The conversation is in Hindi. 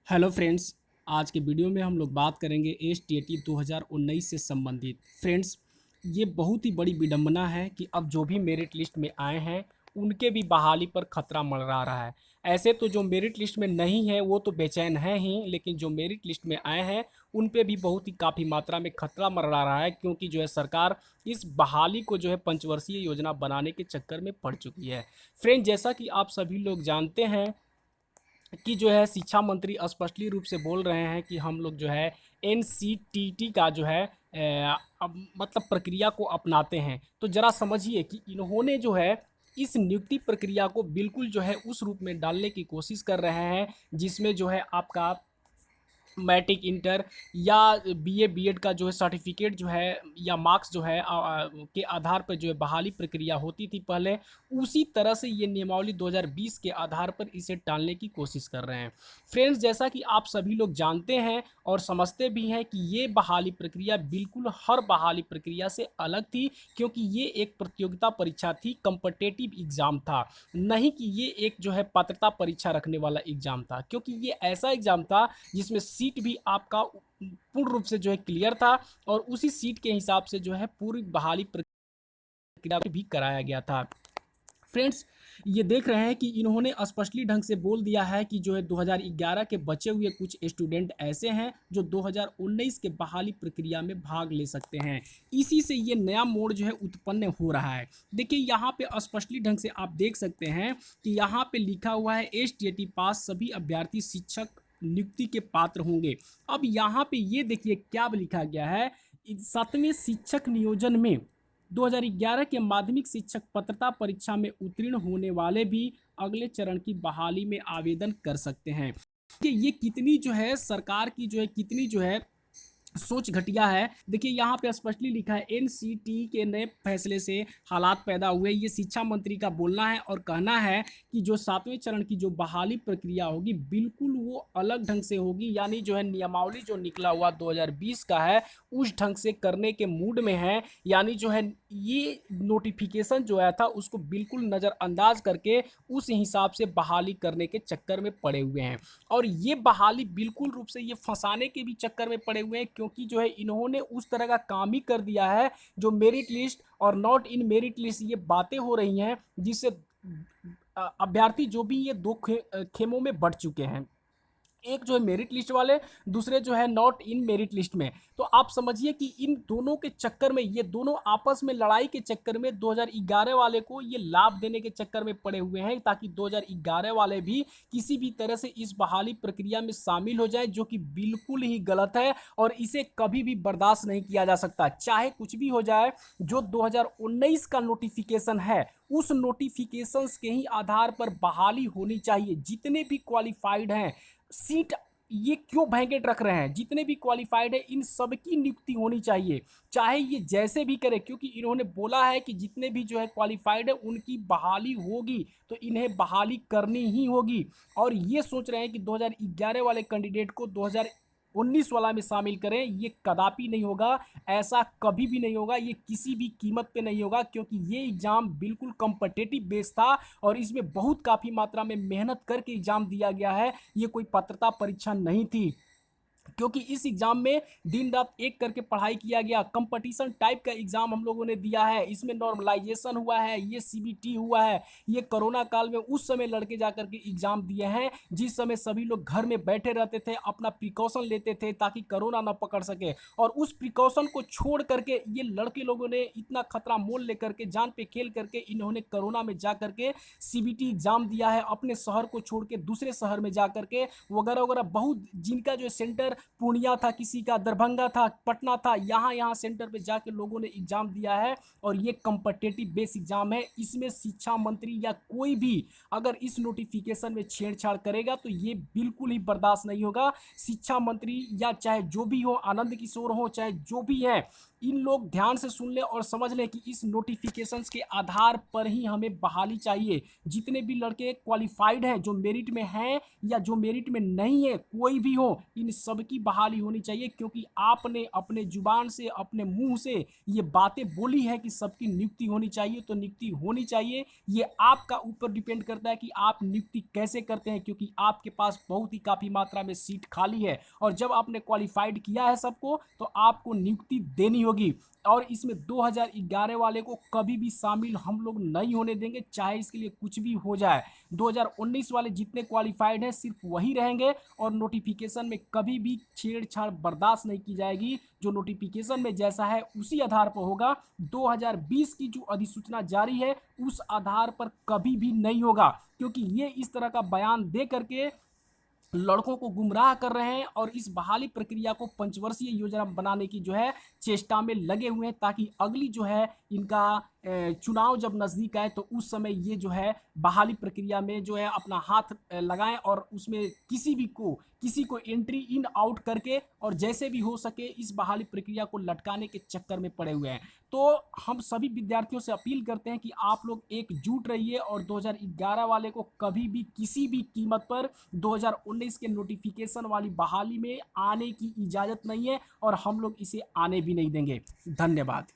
Hello friends. आज के वीडियो में हम लोग बात करेंगे एसटीईटी 2019 से संबंधित। फ्रेंड्स, ये बहुत ही बड़ी विडंबना है कि अब जो भी मेरिट लिस्ट में आए हैं उनके भी बहाली पर खतरा मंडरा रहा है। ऐसे तो जो मेरिट लिस्ट में नहीं है वो तो बेचैन हैं ही, लेकिन जो मेरिट लिस्ट में आए हैं उन पे भी बहुत ही काफ़ी मात्रा में खतरा मंडरा रहा है, क्योंकि जो है सरकार इस बहाली को जो है पंचवर्षीय योजना बनाने के चक्कर में पड़ चुकी है। फ्रेंड, जैसा कि आप सभी लोग जानते हैं कि जो है शिक्षा मंत्री स्पष्टली रूप से बोल रहे हैं कि हम लोग जो है एनसीटीटी का जो है अब मतलब प्रक्रिया को अपनाते हैं। तो ज़रा समझिए कि इन्होंने जो है इस नियुक्ति प्रक्रिया को बिल्कुल जो है उस रूप में डालने की कोशिश कर रहे हैं जिसमें जो है आपका मैट्रिक इंटर या बीए बीएड का जो है सर्टिफिकेट जो है या मार्क्स जो है के आधार पर जो है बहाली प्रक्रिया होती थी पहले, उसी तरह से ये नियमावली 2020 के आधार पर इसे टालने की कोशिश कर रहे हैं। फ्रेंड्स, जैसा कि आप सभी लोग जानते हैं और समझते भी हैं कि ये बहाली प्रक्रिया बिल्कुल हर बहाली प्रक्रिया से अलग थी, क्योंकि ये एक प्रतियोगिता परीक्षा थी, कम्पिटिटिव एग्जाम था, नहीं कि ये एक जो है पात्रता परीक्षा रखने वाला एग्जाम था। क्योंकि ये ऐसा एग्जाम था जिसमें सीट भी आपका पूर्ण रूप से जो है क्लियर था और उसी सीट के हिसाब से जो है पूरी बहाली प्रक्रिया भी कराया गया था। फ्रेंड्स, ये देख रहे हैं कि इन्होंने स्पष्टली ढंग से बोल दिया है कि जो है 2011 के बचे हुए कुछ स्टूडेंट ऐसे हैं जो 2019 के बहाली प्रक्रिया में भाग ले सकते हैं। इसी से ये नया मोड़ जो है उत्पन्न हो रहा है। देखिए, यहाँ पे स्पष्टली ढंग से आप देख सकते हैं कि यहाँ पे लिखा हुआ है एसटीईटी पास सभी अभ्यर्थी शिक्षक नियुक्ति के पात्र होंगे। अब यहाँ पे ये देखिए क्या लिखा गया है, 7वें शिक्षक नियोजन में 2011 के माध्यमिक शिक्षक पात्रता परीक्षा में उत्तीर्ण होने वाले भी अगले चरण की बहाली में आवेदन कर सकते हैं। कि ये कितनी जो है सरकार की जो है कितनी जो है सोच घटिया है। देखिए, यहाँ पे स्पष्टली लिखा है एनसीटी के नए फैसले से हालात पैदा हुए, ये शिक्षा मंत्री का बोलना है और कहना है कि जो 7वें चरण की जो बहाली प्रक्रिया होगी बिल्कुल वो अलग ढंग से होगी, यानी जो है नियमावली जो निकला हुआ 2020 का है उस ढंग से करने के मूड में है। यानी जो है ये नोटिफिकेशन जो आया था उसको बिल्कुल नज़रअंदाज करके उस हिसाब से बहाली करने के चक्कर में पड़े हुए हैं। और ये बहाली बिल्कुल रूप से ये फंसाने के भी चक्कर में पड़े हुए हैं, क्योंकि जो है इन्होंने उस तरह का काम ही कर दिया है जो मेरिट लिस्ट और नॉट इन मेरिट लिस्ट ये बातें हो रही हैं, जिससे अभ्यर्थी जो भी ये दो खेमों में बढ़ चुके हैं। एक जो है मेरिट लिस्ट वाले, दूसरे जो है नॉट इन मेरिट लिस्ट में। तो आप समझिए कि इन दोनों के चक्कर में ये दोनों आपस में लड़ाई के चक्कर में 2011 वाले को ये लाभ देने के चक्कर में पड़े हुए हैं, ताकि 2011 वाले भी किसी भी तरह से इस बहाली प्रक्रिया में शामिल हो जाए, जो कि बिल्कुल ही गलत है और इसे कभी भी बर्दाश्त नहीं किया जा सकता। चाहे कुछ भी हो जाए, जो 2019 का नोटिफिकेशन है उस नोटिफिकेशंस के ही आधार पर बहाली होनी चाहिए। जितने भी क्वालिफाइड हैं सीट, ये क्यों भैंकेट रख रहे हैं, जितने भी क्वालिफाइड है इन सब की नियुक्ति होनी चाहिए, चाहे ये जैसे भी करे, क्योंकि इन्होंने बोला है कि जितने भी जो है क्वालिफाइड है उनकी बहाली होगी, तो इन्हें बहाली करनी ही होगी। और ये सोच रहे हैं कि 2011 वाले कैंडिडेट को 2019 वाला में शामिल करें, ये कदापि नहीं होगा। ऐसा कभी भी नहीं होगा, ये किसी भी कीमत पे नहीं होगा, क्योंकि ये एग्ज़ाम बिल्कुल कॉम्पिटिटिव बेस था और इसमें बहुत काफ़ी मात्रा में मेहनत करके एग्ज़ाम दिया गया है। ये कोई पात्रता परीक्षा नहीं थी, क्योंकि इस एग्जाम में दिन रात एक करके पढ़ाई किया गया, कंपटीशन टाइप का एग्जाम हम लोगों ने दिया है। इसमें नॉर्मलाइजेशन हुआ है, ये सीबीटी हुआ है, ये कोरोना काल में उस समय लड़के जाकर के एग्जाम दिए हैं, जिस समय सभी लोग घर में बैठे रहते थे, अपना प्रिकॉशन लेते थे ताकि कोरोना ना पकड़ सके। और उस प्रिकॉशन को छोड़ करके ये लड़के लोगों ने इतना खतरा मोल लेकर के, जान पे खेल करके इन्होंने कोरोना में जा करके सीबीटी एग्जाम दिया है, अपने शहर को छोड़ के दूसरे शहर में जा करके वगैरह वगैरह। बहुत जिनका जो सेंटर पूर्णिया था, किसी का दरभंगा था, पटना था, यहाँ सेंटर पे जाके लोगों ने एग्जाम दिया है। और ये कम्पिटिटिव बेस एग्जाम है, इसमें शिक्षा मंत्री या कोई भी अगर इस नोटिफिकेशन में छेड़छाड़ करेगा तो ये बिल्कुल ही बर्दाश्त नहीं होगा। शिक्षा मंत्री या चाहे जो भी हो, आनंद किशोर हो, चाहे जो भी है, इन लोग ध्यान से सुन लें और समझ लें कि इस नोटिफिकेशंस के आधार पर ही हमें बहाली चाहिए। जितने भी लड़के क्वालिफाइड हैं, जो मेरिट में हैं या जो मेरिट में नहीं है, कोई भी हो, इन सबकी बहाली होनी चाहिए, क्योंकि आपने अपने जुबान से, अपने मुंह से ये बातें बोली है कि सबकी नियुक्ति होनी चाहिए, तो नियुक्ति होनी चाहिए। ये आपका ऊपर डिपेंड करता है कि आप नियुक्ति कैसे करते हैं, क्योंकि आपके पास बहुत ही काफ़ी मात्रा में सीट खाली है, और जब आपने क्वालिफाइड किया है सबको, तो आपको नियुक्ति देनी होगी। और इसमें 2011 वाले को कभी भी शामिल हम लोग नहीं होने देंगे, चाहे इसके लिए कुछ भी हो जाए। 2019 वाले जितने क्वालिफाइड हैं सिर्फ वही रहेंगे, और नोटिफिकेशन में कभी भी छेड़छाड़ बर्दाश्त नहीं की जाएगी। जो नोटिफिकेशन में जैसा है उसी आधार पर होगा। 2020 की जो अधिसूचना जारी है उस आधार पर कभी भी नहीं होगा, क्योंकि ये इस तरह का बयान दे करके लड़कों को गुमराह कर रहे हैं, और इस बहाली प्रक्रिया को पंचवर्षीय योजना बनाने की जो है चेष्टा में लगे हुए हैं, ताकि अगली जो है इनका चुनाव जब नज़दीक आए तो उस समय ये जो है बहाली प्रक्रिया में जो है अपना हाथ लगाएं, और उसमें किसी को एंट्री इन आउट करके और जैसे भी हो सके इस बहाली प्रक्रिया को लटकाने के चक्कर में पड़े हुए हैं। तो हम सभी विद्यार्थियों से अपील करते हैं कि आप लोग एकजुट रहिए, और 2011 वाले को कभी भी किसी भी कीमत पर 2019 के नोटिफिकेशन वाली बहाली में आने की इजाज़त नहीं है, और हम लोग इसे आने भी नहीं देंगे। धन्यवाद।